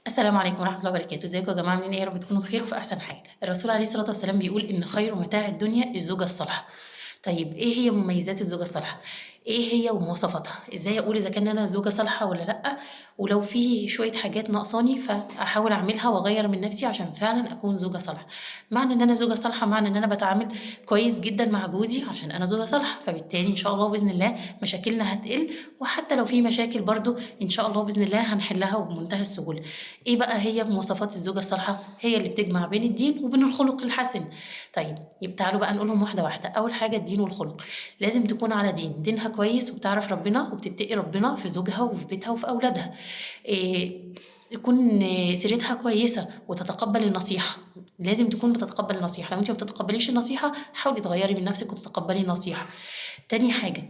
السلام عليكم ورحمة الله وبركاته، ازيكم يا جماعة عاملين إيه؟ يا رب تكونوا بخير وفي أحسن حال. الرسول عليه الصلاة والسلام بيقول إن خير متاع الدنيا الزوجة الصالحة. طيب إيه هي مميزات الزوجة الصالحة؟ إيه هي ومواصفاتها؟ إزاي أقول إذا كان أنا زوجة صالحة والّا لأ؟ ولو في شوية حاجات ناقصاني فأحاول أعملها وأغيّر من نفسي عشان فعلًا أكون زوجة صالحة. معنى إن أنا زوجة صالحة معنى إن أنا باتعامل كويس جدًا مع جوزي عشان أنا زوجة صالحة، فبالتالي إن شاء الله بإذن الله مشاكلنا هتقل، وحتى لو في مشاكل برضه إن شاء الله بإذن الله هنحلها وبمنتهى السهولة. إيه بقى هي مواصفات الزوجة الصالحة؟ هي اللي بتجمع بين الدين وبين الخلق الحسن. طيب يبقى تعالوا بقى نقولهم واحدة واحدة. أول حاجة الدين والخلق، لازم تكون على دين، دينها كويس وبتعرف ربنا وبتتقي ربنا في زوجها وفي بيتها وفي أولادها. يكون سيرتها كويسة وتتقبل النصيحة، لازم تكون بتتقبل النصيحة. لو أنتِ ما بتتقبليش النصيحة حاولي تغيّري من نفسِك وتتقبلي النصيحة. تاني حاجة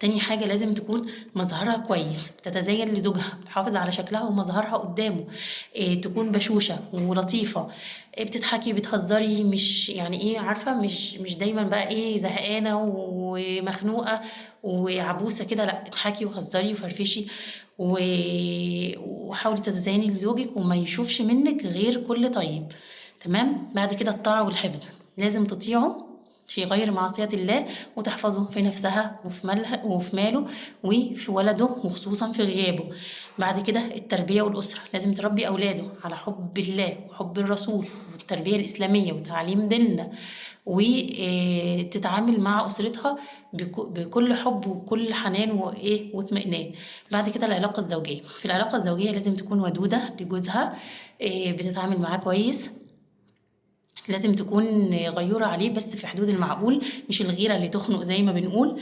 تاني حاجة لازم تكون مظهرها كويس، بتتزين لزوجها، بتحافظ على شكلها ومظهرها قدّامه، تكون بشوشة ولطيفة، بتضحكي، بتهزري، مش يعني إيه عارفة مش دايمًا بقى إيه زهقانة ومخنوقة وعبوسة كده، لأ اضحكي وهزري وفرفشي و وحاولي تتزيني لزوجِك وما يشوفش منِّك غير كل طيب، تمام؟ بعد كده الطاعة والحفظ، لازم تطيعه في غير معصية الله وتحفظه في نفسها وفي ماله وفي ولده وخصوصًا في غيابه. بعد كده التربية والأسرة، لازم تربي أولاده على حُب الله وحُب الرسول والتربية الإسلامية وتعليم ديننا، تتعامل مع أسرتها بكل حُب وبكل حنان وإيه واطمئنان. بعد كده العلاقة الزوجية، في العلاقة الزوجية لازم تكون ودودة لجوزها، بتتعامل معاه كويس، لازم تكون غيورة عليه بس في حدود المعقول، مش الغيرة اللي تخنق زي ما بنقول.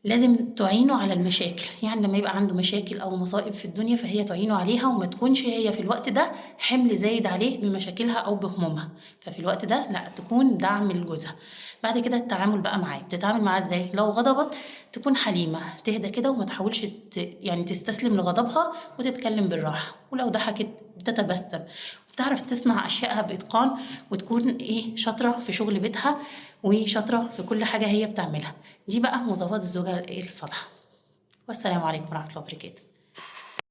لازم تعينه على المشاكل، يعني لمّا يبقى عنده مشاكل أو مصائب في الدنيا فهي تعينه عليها وما تكونش هي في الوقت ده حِمل زايد عليه بمشاكلها أو بهمومها، ففي الوقت ده لأ، تكون دعم لجوزها. بعد كده التعامل بقى معاه، بتتعامل معاه إزاي؟ لو غضبك تكون حليمة، تهدى كده وما تحاولش يعني تستسلم لغضبها وتتكلم بالراحة، ولو ضحكت بتتبسم، وبتعرف تصنع أشيائها بإتقان وتكون إيه، شاطرة في شغل بيتها وشاطرة في كل حاجة هي بتعملها. دي بقى مواصفات الزوجة الصالحة. والسلام عليكم ورحمة الله وبركاته.